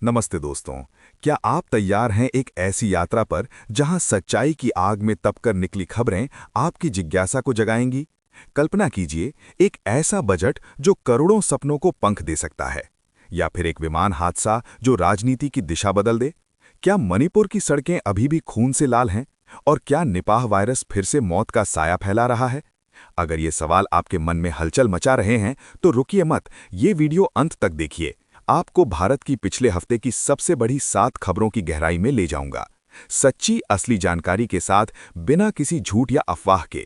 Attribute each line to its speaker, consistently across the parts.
Speaker 1: नमस्ते दोस्तों। क्या आप तैयार हैं एक ऐसी यात्रा पर जहां सच्चाई की आग में तपकर निकली खबरें आपकी जिज्ञासा को जगाएंगी? कल्पना कीजिए, एक ऐसा बजट जो करोड़ों सपनों को पंख दे सकता है, या फिर एक विमान हादसा जो राजनीति की दिशा बदल दे। क्या मणिपुर की सड़कें अभी भी खून से लाल हैं? और क्या निपाह वायरस फिर से मौत का साया फैला रहा है? अगर ये सवाल आपके मन में हलचल मचा रहे हैं तो रुकिए मत, ये वीडियो अंत तक देखिए। आपको भारत की पिछले हफ्ते की सबसे बड़ी 7 खबरों की गहराई में ले जाऊंगा, सच्ची असली जानकारी के साथ, बिना किसी झूठ या अफवाह के।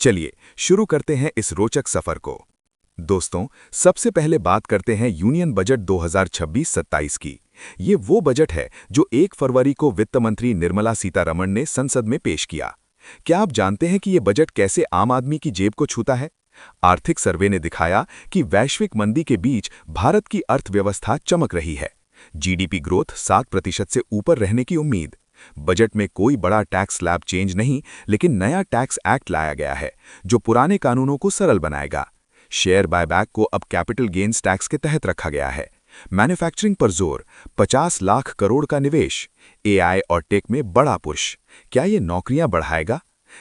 Speaker 1: चलिए शुरू करते हैं इस रोचक सफर को। दोस्तों, सबसे पहले बात करते हैं यूनियन बजट 2026-27 की। ये वो बजट है जो 1 फरवरी को वित्त मंत्री निर्मला सीतारमण ने संसद में पेश किया। क्या आप जानते हैं कि ये बजट कैसे आम आदमी की जेब को छूता है? आर्थिक सर्वे ने दिखाया कि वैश्विक मंदी के बीच भारत की अर्थव्यवस्था चमक रही है। जीडीपी ग्रोथ 7% से ऊपर रहने की उम्मीद। बजट में कोई बड़ा टैक्स स्लैब चेंज नहीं, लेकिन नया टैक्स एक्ट लाया गया है जो पुराने कानूनों को सरल बनाएगा। शेयर बायबैक को अब कैपिटल गेन्स टैक्स के तहत रखा गया है। मैन्युफैक्चरिंग पर जोर, 50 लाख करोड़ का निवेश। एआई और टेक में बड़ा पुश। क्या ये नौकरियां बढ़ाएगा?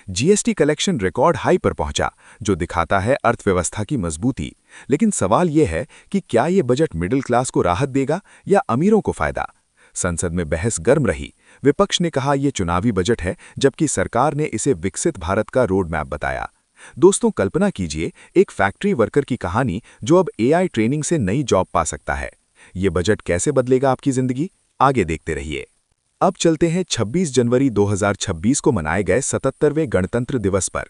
Speaker 1: जीएसटी कलेक्शन रिकॉर्ड हाई पर पहुंचा, जो दिखाता है अर्थव्यवस्था की मजबूती। लेकिन सवाल यह है कि क्या ये बजट मिडिल क्लास को राहत देगा या अमीरों को फायदा? संसद में बहस गर्म रही। विपक्ष ने कहा यह चुनावी बजट है, जबकि सरकार ने इसे विकसित भारत का रोड मैप बताया। दोस्तों, कल्पना कीजिए एक फैक्ट्री वर्कर की कहानी जो अब एआई ट्रेनिंग से नई जॉब पा सकता है। ये बजट कैसे बदलेगा आपकी जिंदगी? आगे देखते रहिए। अब चलते हैं 26 जनवरी 2026 को मनाए गए 77वें गणतंत्र दिवस पर।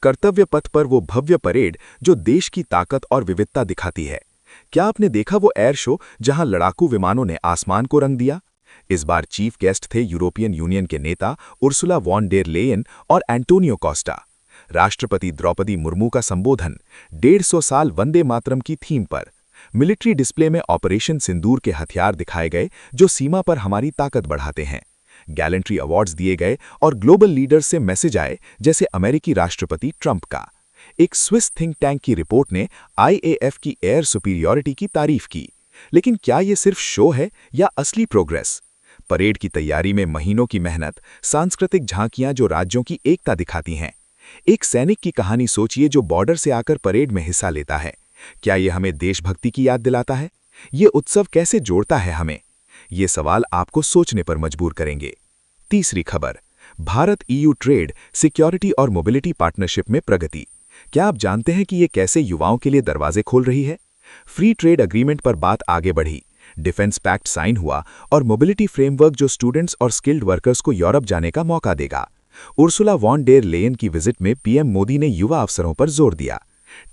Speaker 1: कर्तव्य पथ पर वो भव्य परेड जो देश की ताकत और विविधता दिखाती है। क्या आपने देखा वो एयर शो जहां लड़ाकू विमानों ने आसमान को रंग दिया? इस बार चीफ गेस्ट थे यूरोपियन यूनियन के नेता उर्सुला वॉन डेर लेयन और एंटोनियो कोस्टा। राष्ट्रपति द्रौपदी मुर्मू का संबोधन 150 साल वंदे मातरम की थीम पर। मिलिट्री डिस्प्ले में ऑपरेशन सिंदूर के हथियार दिखाए गए जो सीमा पर हमारी ताकत बढ़ाते हैं। गैलेंट्री अवार्ड्स दिए गए और ग्लोबल लीडर्स से मैसेज आए, जैसे अमेरिकी राष्ट्रपति ट्रंप का। एक स्विस थिंक टैंक की रिपोर्ट ने आईएएफ की एयर सुपीरियॉरिटी की तारीफ की। लेकिन क्या ये सिर्फ शो है या असली प्रोग्रेस? परेड की तैयारी में महीनों की मेहनत, सांस्कृतिक झांकियां जो राज्यों की एकता दिखाती हैं। एक सैनिक की कहानी सोचिए जो बॉर्डर से आकर परेड में हिस्सा लेता है। क्या ये हमें देशभक्ति की याद दिलाता है? ये उत्सव कैसे जोड़ता है हमें? ये सवाल आपको सोचने पर मजबूर करेंगे। तीसरी खबर, भारत ईयू ट्रेड, सिक्योरिटी और मोबिलिटी पार्टनरशिप में प्रगति। क्या आप जानते हैं कि ये कैसे युवाओं के लिए दरवाजे खोल रही है? फ्री ट्रेड एग्रीमेंट पर बात आगे बढ़ी, डिफेंस पैक्ट साइन हुआ और मोबिलिटी फ्रेमवर्क जो स्टूडेंट्स और स्किल्ड वर्कर्स को यूरोप जाने का मौका देगा। उर्सुला वॉन डेर लेयन की विजिट में पीएम मोदी ने युवा अवसरों पर जोर दिया।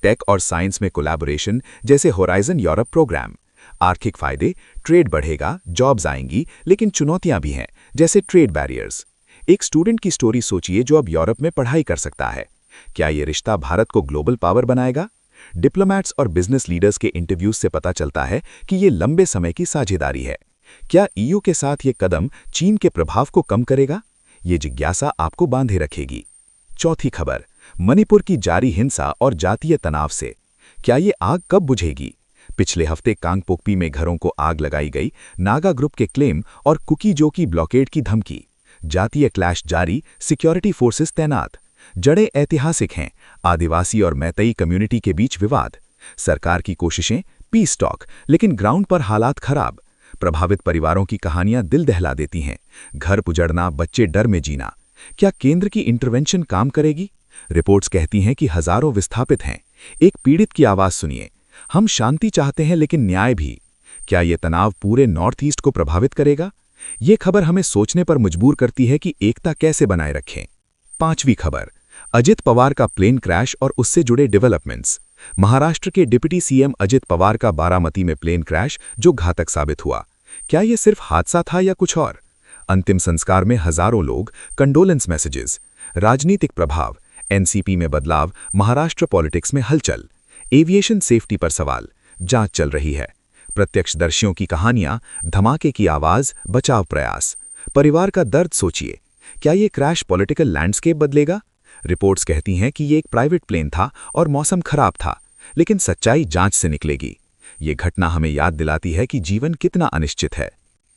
Speaker 1: टेक और साइंस में कोलैबोरेशन जैसे होराइजन यूरोप प्रोग्राम। आर्थिक फायदे, ट्रेड बढ़ेगा, जॉब्स आएंगी, लेकिन चुनौतियां भी हैं, जैसे ट्रेड बैरियर्स। एक स्टूडेंट की स्टोरी सोचिए जो अब यूरोप में पढ़ाई कर सकता है। क्या ये रिश्ता भारत को ग्लोबल पावर बनाएगा? डिप्लोमैट्स और बिजनेस लीडर्स के इंटरव्यूज से पता चलता है कि ये लंबे समय की साझेदारी है। क्या ईयू के साथ ये कदम चीन के प्रभाव को कम करेगा? ये जिज्ञासा आपको बांधे रखेगी। चौथी खबर, मणिपुर की जारी हिंसा और जातीय तनाव से। क्या ये आग कब बुझेगी? पिछले हफ्ते कांगपोकपी में घरों को आग लगाई गई, नागा ग्रुप के क्लेम और कुकीजो की ब्लॉकेड की धमकी। जातीय क्लैश जारी, सिक्योरिटी फोर्सेस तैनात। जड़ें ऐतिहासिक हैं, आदिवासी और मैतई कम्युनिटी के बीच विवाद। सरकार की कोशिशें पीस टॉक, लेकिन ग्राउंड पर हालात खराब। प्रभावित परिवारों की कहानियां दिल दहला देती हैं। घर उजड़ना, बच्चे डर में जीना। क्या केंद्र की इंटरवेंशन काम करेगी? रिपोर्ट्स कहती हैं कि हजारों विस्थापित हैं। एक पीड़ित की आवाज सुनिए, हम शांति चाहते हैं लेकिन न्याय भी। क्या यह तनाव पूरे नॉर्थ ईस्ट को प्रभावित करेगा? ये खबर हमें सोचने पर मजबूर करती है कि एकता कैसे बनाए रखें। पांचवी खबर, अजित पवार का प्लेन क्रैश और उससे जुड़े डेवलपमेंट्स। महाराष्ट्र के डिप्टी सीएम अजित पवार का बारामती में प्लेन क्रैश जो घातक साबित हुआ। क्या यह सिर्फ हादसा था या कुछ और? अंतिम संस्कार में हजारों लोग, कंडोलेंस मैसेजेस। राजनीतिक प्रभाव, एनसीपी में बदलाव, महाराष्ट्र पॉलिटिक्स में हलचल। एविएशन सेफ्टी पर सवाल, जांच चल रही है। प्रत्यक्षदर्शियों की कहानियां, धमाके की आवाज, बचाव प्रयास। परिवार का दर्द सोचिए। क्या ये क्रैश पॉलिटिकल लैंडस्केप बदलेगा? रिपोर्ट्स कहती हैं कि ये एक प्राइवेट प्लेन था और मौसम खराब था, लेकिन सच्चाई जांच से निकलेगी। ये घटना हमें याद दिलाती है कि जीवन कितना अनिश्चित है।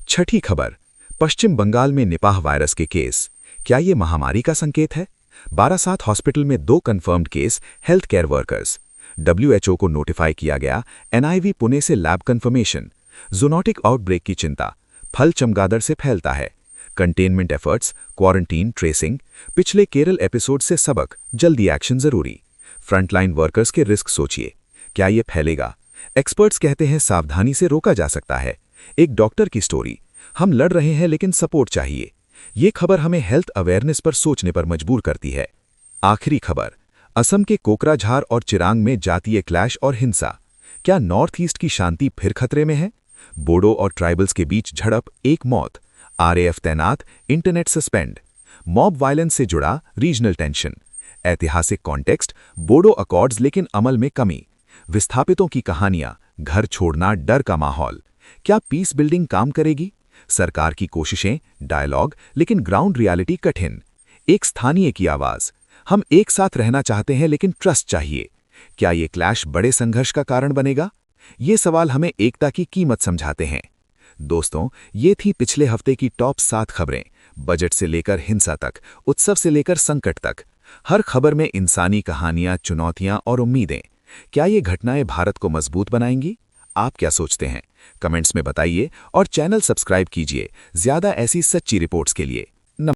Speaker 1: छठी खबर, पश्चिम बंगाल में निपाह वायरस के केस। क्या ये महामारी का संकेत है? बारासात हॉस्पिटल में 2 confirmed case, health care workers. WHO को नोटिफाई किया गया, NIV पुणे से लैब कंफर्मेशन। जूनोटिक आउटब्रेक की चिंता, फल चमगादड़ से फैलता है। Containment efforts, quarantine, tracing. पिछले केरल एपिसोड से सबक, जल्दी एक्शन जरूरी। फ्रंटलाइन वर्कर्स के रिस्क सोचिए, क्या ये फैलेगा? एक्सपर्ट्स कहते हैं सावधानी से रोका जा सकता है। एक डॉक्टर की स्टोरी, हम लड़ रहे हैं लेकिन सपोर्ट चाहिए। ये खबर हमें हेल्थ अवेयरनेस पर सोचने पर मजबूर करती है। आखिरी खबर, असम के कोकराझार और चिरांग में जातीय क्लैश और हिंसा। क्या नॉर्थ ईस्ट की शांति फिर खतरे में है? बोडो और ट्राइबल्स के बीच झड़प, 1 मौत। RAF तैनात, इंटरनेट सस्पेंड। मॉब वायलेंस से जुड़ा रीजनल टेंशन। ऐतिहासिक कॉन्टेक्स्ट, बोडो अकॉर्ड्स लेकिन अमल में कमी। विस्थापितों की कहानियां, घर छोड़ना, डर का माहौल। क्या पीस बिल्डिंग काम करेगी? सरकार की कोशिशें, डायलॉग, लेकिन ग्राउंड रियलिटी कठिन। एक स्थानीय की आवाज, हम एक साथ रहना चाहते हैं लेकिन ट्रस्ट चाहिए। क्या ये क्लैश बड़े संघर्ष का कारण बनेगा? ये सवाल हमें एकता की कीमत समझाते हैं। दोस्तों, ये थी पिछले हफ्ते की टॉप 7 खबरें। बजट से लेकर हिंसा तक, उत्सव से लेकर संकट तक। हर खबर में इंसानी कहानियां, चुनौतियां और उम्मीदें। क्या ये घटनाएं भारत को मजबूत बनाएंगी? आप क्या सोचते हैं? कमेंट्स में बताइए और चैनल सब्सक्राइब कीजिए ज्यादा ऐसी सच्ची रिपोर्ट्स के लिए।